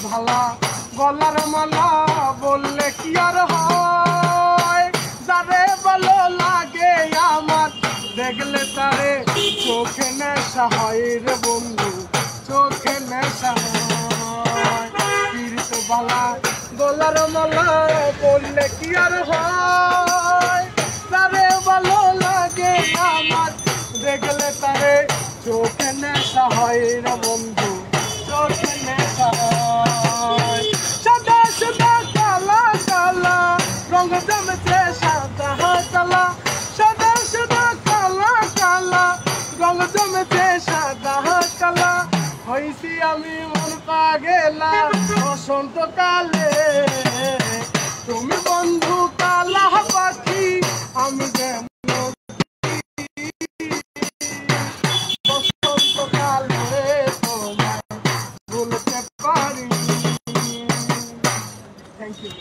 ভালা গলার মালা বললে কি আর হয় যারে ভালো লাগে আমার দেখলে তারে চোখে নেশা হয় রে বন্ধু চোখে নেশা হয় পীড়িত ভালা গলার মালা বললে কি আর হয় যারে ভালো লাগে আমার দেখলে তারে চোখে নেশা হয় রে বন্ধু চোখে নেশা হয় সাদা সাদা কালা কালা রঙ জমেছে সাদা কালা সাদা সাদা কালা কালা রঙ জমেছে সাদা কালা হইছি আমি মন পাগেলা বসন্ত কালে তুমি বন্ধু কালা পাখি আমি যেমন বসন্ত কালে তোমায় ভুলতে পারি। Thank you.